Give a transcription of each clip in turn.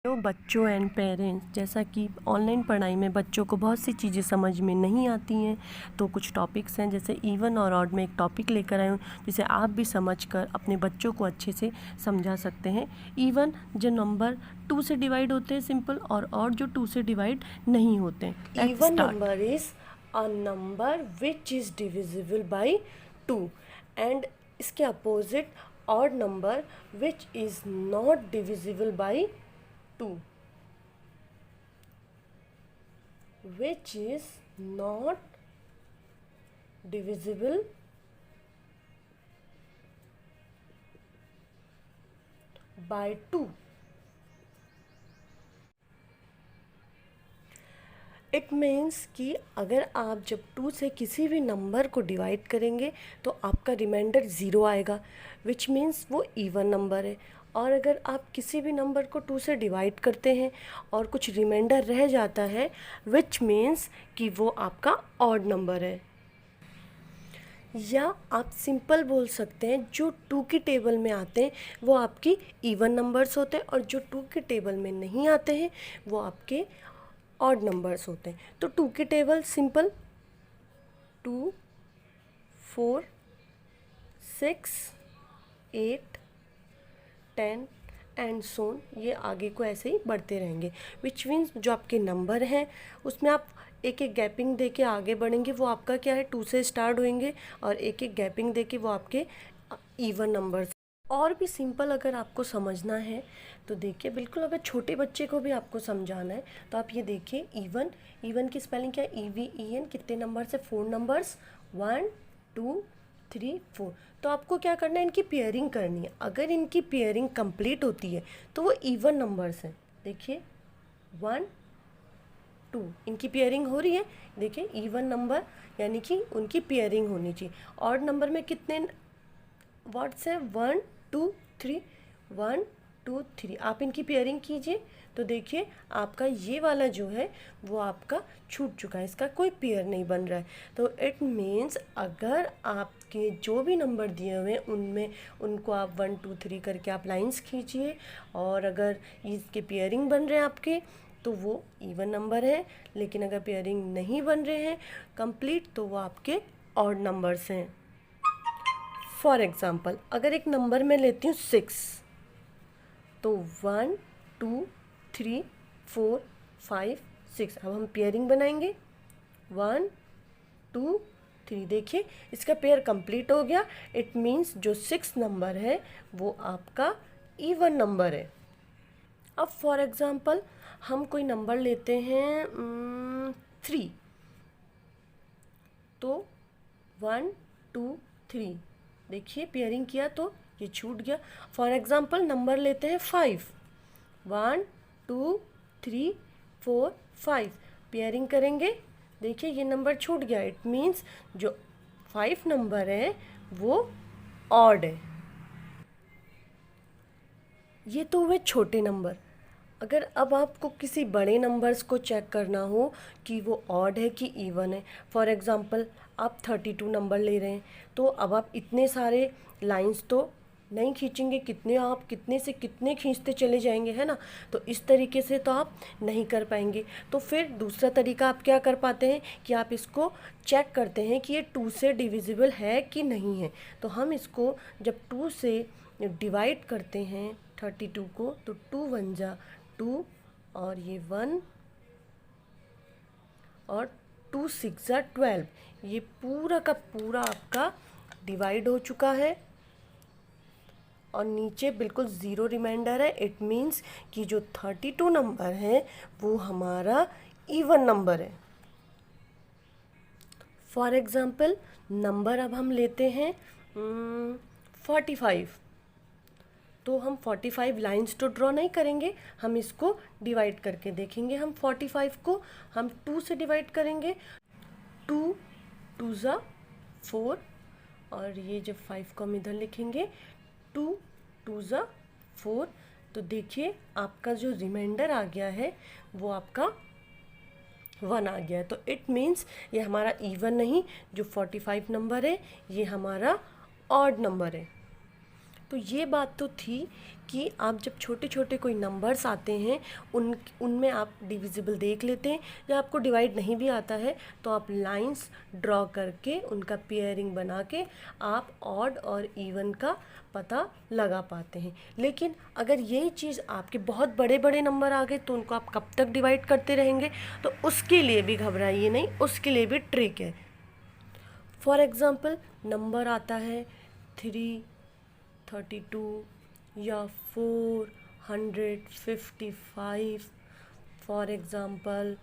तो बच्चों and parents, जैसा कि ऑनलाइन पढ़ाई में बच्चों को बहुत सी चीज़ें समझ में नहीं आती हैं, तो कुछ टॉपिक्स हैं जैसे इवन और ऑड में एक टॉपिक लेकर आए हूँ जिसे आप भी समझकर अपने बच्चों को अच्छे से समझा सकते हैं। इवन जो नंबर 2 से डिवाइड होते हैं सिंपल, और ऑड जो 2 से डिवाइड नहीं होते हैं। Even number is a number which is divisible by 2 and इसके opposite odd number which is not divisible by 2, which is not divisible by 2. It means कि अगर आप जब 2 से किसी भी नंबर को डिवाइड करेंगे तो आपका रिमाइंडर 0 आएगा, विच मीन्स वो इवन नंबर है। और अगर आप किसी भी नंबर को 2 से डिवाइड करते हैं और कुछ रिमाइंडर रह जाता है, विच मीन्स कि वो आपका ऑड नंबर है। या आप सिंपल बोल सकते हैं जो 2 की टेबल में आते हैं वो आपकी इवन नंबर्स होते हैं, और जो 2 की टेबल में नहीं आते हैं वो आपके ऑड नंबर्स होते हैं। तो 2 की टेबल सिंपल 2, 4, 6, 8, 10 एंड सोन, ये आगे को ऐसे ही बढ़ते रहेंगे। विच मीन्स जो आपके नंबर हैं उसमें आप एक एक गैपिंग दे के आगे बढ़ेंगे, वो आपका क्या है 2 से स्टार्ट होंगे, और एक एक गैपिंग दे के वो आपके इवन नंबर्स। और भी सिंपल अगर आपको समझना है तो देखिए, बिल्कुल अगर छोटे बच्चे को भी आपको समझाना है तो आप ये देखिए, इवन की स्पेलिंग क्या है, EVEN। कितने नंबर से, 4 नंबर्स, 1 2 3 4। तो आपको क्या करना है, इनकी पेयरिंग करनी है। अगर इनकी पेयरिंग कंप्लीट होती है तो वो इवन नंबर्स हैं। देखिए 1 2, इनकी पेयरिंग हो रही है। देखिए इवन नंबर यानी कि उनकी पेयरिंग होनी चाहिए। ऑड नंबर में कितने वर्ड्स हैं, 1 2 3, 1 2 3। आप इनकी पेयरिंग कीजिए तो देखिए आपका ये वाला जो है वो आपका छूट चुका है, इसका कोई पेयर नहीं बन रहा है। तो इट मीन्स अगर आपके जो भी नंबर दिए हुए हैं उनमें उनको आप 1 2 3 करके आप लाइंस खींचिए, और अगर इसके पेयरिंग बन रहे हैं आपके तो वो इवन नंबर है, लेकिन अगर पेयरिंग नहीं बन रहे हैं कंप्लीट तो वो आपके ऑड नंबर्स हैं। फॉर एग्ज़ाम्पल अगर एक नंबर मैं लेती हूँ 6, तो 1 2 3 4 5 6। अब हम पेयरिंग बनाएंगे 1 2 3। देखिए इसका पेयर कंप्लीट हो गया। इट मीन्स जो 6 नंबर है वो आपका इवन नंबर है। अब फॉर एग्ज़ाम्पल हम कोई नंबर लेते हैं 3, तो 1 2 3। देखिए पेयरिंग किया तो ये छूट गया। फॉर एग्ज़ाम्पल नंबर लेते हैं 5, 1 2 3 4 5। पेयरिंग करेंगे, देखिए ये नंबर छूट गया। इट मीन्स जो 5 नंबर है वो ऑड है। ये तो हुए छोटे नंबर। अगर अब आपको किसी बड़े नंबर्स को चेक करना हो कि वो ऑड है कि इवन है, फॉर एग्ज़ाम्पल आप 32 नंबर ले रहे हैं, तो अब आप इतने सारे लाइंस तो नहीं खींचेंगे, कितने आप कितने से कितने खींचते चले जाएंगे, है ना। तो इस तरीके से तो आप नहीं कर पाएंगे। तो फिर दूसरा तरीका आप क्या कर पाते हैं कि आप इसको चेक करते हैं कि ये 2 से डिविजिबल है कि नहीं है। तो हम इसको जब 2 से डिवाइड करते हैं 32 को, तो 2 1 जा 2, और ये 1, और 2 6 जा 12। ये पूरा का पूरा आपका डिवाइड हो चुका है, और नीचे बिल्कुल ज़ीरो रिमाइंडर है। इट मीन्स कि जो 32 नंबर है वो हमारा इवन नंबर है। फॉर एग्ज़ाम्पल नंबर अब हम लेते हैं 45, तो हम 45 लाइंस तो ड्रॉ नहीं करेंगे, हम इसको डिवाइड करके देखेंगे। हम 45 को हम 2 से डिवाइड करेंगे, 2 2 ज़ा 4, और ये जब 5 को हम इधर लिखेंगे 2 2 ज़ा 4। तो देखिए आपका जो रिमाइंडर आ गया है वो आपका 1 आ गया है। तो इट मीन्स ये हमारा इवन नहीं, जो 45 नंबर है ये हमारा ऑड नंबर है। तो ये बात तो थी कि आप जब छोटे छोटे कोई नंबर्स आते हैं उनमें आप डिविजिबल देख लेते हैं। जब आपको डिवाइड नहीं भी आता है तो आप लाइंस ड्रॉ करके उनका पेयरिंग बना के आप ऑड और इवन का पता लगा पाते हैं। लेकिन अगर यही चीज़ आपके बहुत बड़े बड़े नंबर आ गए तो उनको आप कब तक डिवाइड करते रहेंगे? तो उसके लिए भी घबराइए नहीं, उसके लिए भी ट्रिक है। फॉर एग्ज़ाम्पल नंबर आता है 332 या 455, फॉर एग्ज़ाम्पल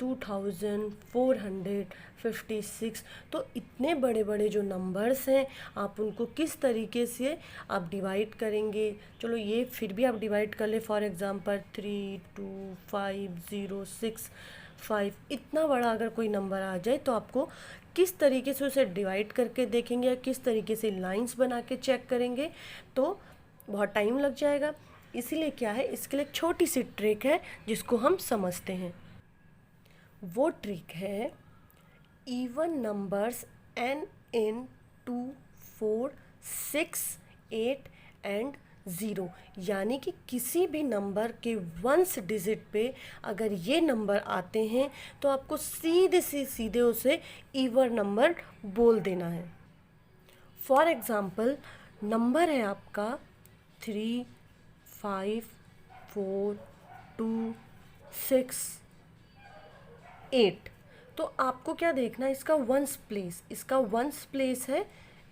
2456। तो इतने बड़े बड़े जो नंबर्स हैं आप उनको किस तरीके से आप डिवाइड करेंगे? चलो ये फिर भी आप डिवाइड कर ले, फॉर एग्ज़ाम्पल 32506 इतना बड़ा अगर कोई नंबर आ जाए तो आपको किस तरीके से उसे डिवाइड करके देखेंगे या किस तरीके से लाइंस बना के चेक करेंगे? तो बहुत टाइम लग जाएगा। इसीलिए क्या है, इसके लिए एक छोटी सी ट्रिक है जिसको हम समझते हैं। वो ट्रिक है even numbers n in 2 4 6 8 and 0, यानी कि किसी भी नंबर के वंस डिजिट पे अगर ये नंबर आते हैं तो आपको सीधे से सीधे उसे इवन नंबर बोल देना है। फॉर एग्ज़ाम्पल नंबर है आपका 3 5 4 2 6 8। तो आपको क्या देखना है, इसका वंस प्लेस है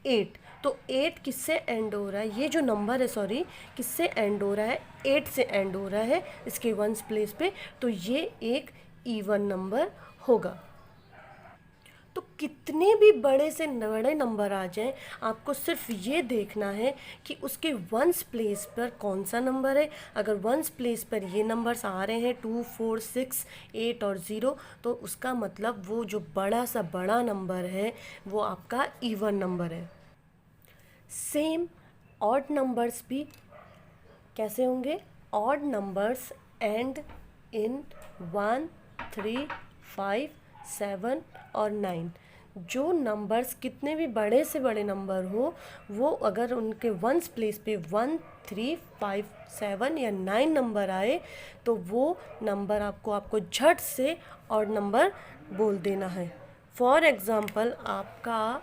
8। तो 8 किससे एंड हो रहा है? ये जो नंबर है सॉरी किससे एंड हो रहा है? 8 से एंड हो रहा है इसके वंस प्लेस पे। तो ये एक इवन नंबर होगा। तो कितने भी बड़े से बड़े नंबर आ जाएं, आपको सिर्फ ये देखना है कि उसके वंस प्लेस पर कौन सा नंबर है। अगर वंस प्लेस पर ये नंबर्स आ रहे हैं 2 4 6 8 और 0, तो उसका मतलब वो जो बड़ा सा बड़ा नंबर है वो आपका इवन नंबर है। सेम ऑड नंबर्स भी कैसे होंगे? ऑड नंबर्स एंड इन 1 3 5 7 और 9। जो नंबर्स कितने भी बड़े से बड़े नंबर हो वो अगर उनके वंस प्लेस पे 1 3 5 7 या 9 नंबर आए तो वो नंबर आपको झट से ऑड नंबर बोल देना है। फॉर एग्ज़ाम्पल आपका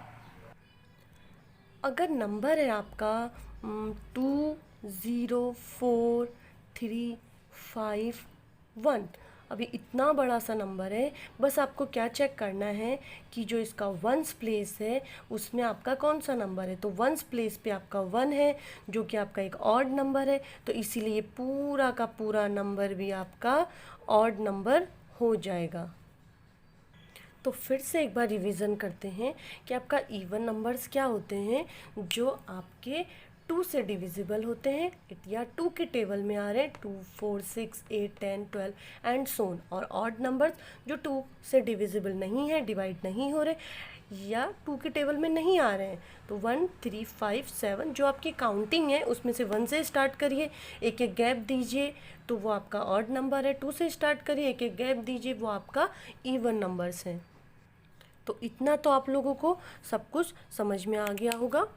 अगर नंबर है आपका 204351, अभी इतना बड़ा सा नंबर है। बस आपको क्या चेक करना है कि जो इसका वंस प्लेस है उसमें आपका कौन सा नंबर है। तो वंस प्लेस पे आपका 1 है जो कि आपका एक ऑड नंबर है, तो इसीलिए पूरा का पूरा नंबर भी आपका ऑड नंबर हो जाएगा। तो फिर से एक बार रिवीजन करते हैं कि आपका इवन नंबर्स क्या होते हैं? जो आपके 2 से डिविजिबल होते हैं या 2 के टेबल में आ रहे हैं, 2 4 6 8 10 12 एंड सोन। और ऑड नंबर्स जो 2 से डिविजिबल नहीं है, डिवाइड नहीं हो रहे या 2 के टेबल में नहीं आ रहे हैं, तो 1 3 5 7 जो आपकी काउंटिंग है उसमें से 1 से स्टार्ट करिए, एक एक गैप दीजिए तो वो आपका ऑड नंबर है। 2 से स्टार्ट करिए, एक एक गैप दीजिए, वो आपका इवन नंबर्स हैं। तो इतना तो आप लोगों को सब कुछ समझ में आ गया होगा।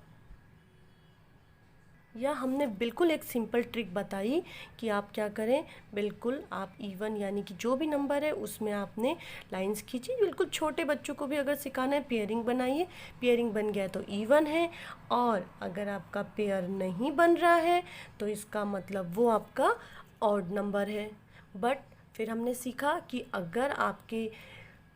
या हमने बिल्कुल एक सिंपल ट्रिक बताई कि आप क्या करें, बिल्कुल आप इवन यानी कि जो भी नंबर है उसमें आपने लाइंस खींची। बिल्कुल छोटे बच्चों को भी अगर सिखाना है पेयरिंग बनाइए, पेयरिंग बन गया तो इवन है, और अगर आपका पेयर नहीं बन रहा है तो इसका मतलब वो आपका ऑड नंबर है। बट फिर हमने सीखा कि अगर आपके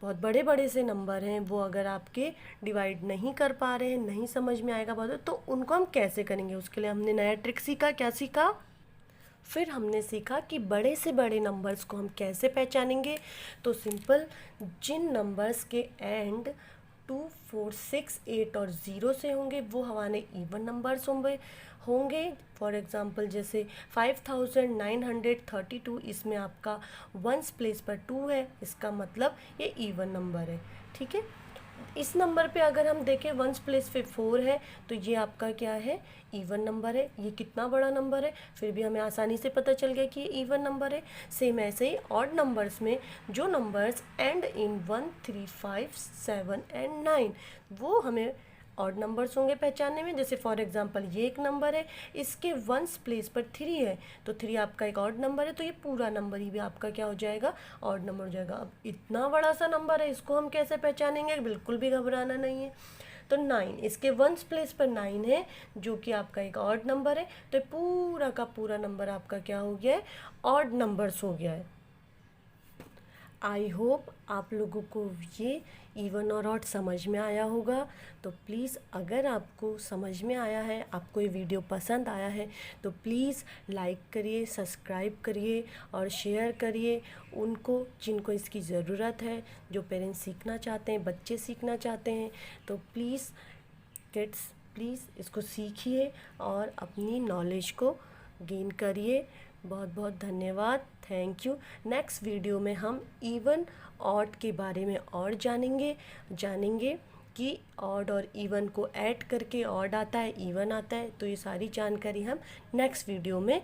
बहुत बड़े बड़े से नंबर हैं वो अगर आपके डिवाइड नहीं कर पा रहे हैं, नहीं समझ में आएगा बहुत, तो उनको हम कैसे करेंगे? उसके लिए हमने नया ट्रिक सीखा। क्या सीखा? फिर हमने सीखा कि बड़े से बड़े नंबर्स को हम कैसे पहचानेंगे। तो सिंपल, जिन नंबर्स के एंड 2 4 6 8 और 0 से होंगे वो हमारे इवन नंबर्स होंगे। फॉर एग्ज़ाम्पल जैसे 5932, इसमें आपका वंस प्लेस पर 2 है, इसका मतलब ये इवन नंबर है। ठीक है, इस नंबर पे अगर हम देखें वंस प्लेस पे 4 है तो ये आपका क्या है? इवन नंबर है। ये कितना बड़ा नंबर है, फिर भी हमें आसानी से पता चल गया कि ये इवन नंबर है। सेम ऐसे ही ऑड नंबर्स में जो नंबर्स एंड इन 1 3 5 7 एंड 9 वो हमें ऑड नंबर्स होंगे पहचानने में। जैसे फॉर एग्जांपल ये एक नंबर है, इसके वंस प्लेस पर 3 है, तो 3 आपका एक ऑड नंबर है, तो ये पूरा नंबर ही भी आपका क्या हो जाएगा, ऑड नंबर हो जाएगा। अब इतना बड़ा सा नंबर है, इसको हम कैसे पहचानेंगे, बिल्कुल भी घबराना नहीं है। तो 9, इसके वंस प्लेस पर 9 है, जो कि आपका एक ऑड नंबर है, तो पूरा का पूरा नंबर आपका क्या हो गया है, ऑड नंबर्स हो गया है। आई होप आप लोगों को ये इवन और ऑड समझ में आया होगा। तो प्लीज़ अगर आपको समझ में आया है, आपको ये वीडियो पसंद आया है, तो प्लीज़ लाइक करिए, सब्सक्राइब करिए और शेयर करिए उनको जिनको इसकी ज़रूरत है, जो पेरेंट्स सीखना चाहते हैं, बच्चे सीखना चाहते हैं। तो प्लीज़ किड्स, प्लीज़ इसको सीखिए और अपनी नॉलेज को गेन करिए। बहुत बहुत धन्यवाद, थैंक यू। नेक्स्ट वीडियो में हम इवन ऑड के बारे में और जानेंगे कि ऑड और इवन को ऐड करके ऑड आता है, इवन आता है। तो ये सारी जानकारी हम नेक्स्ट वीडियो में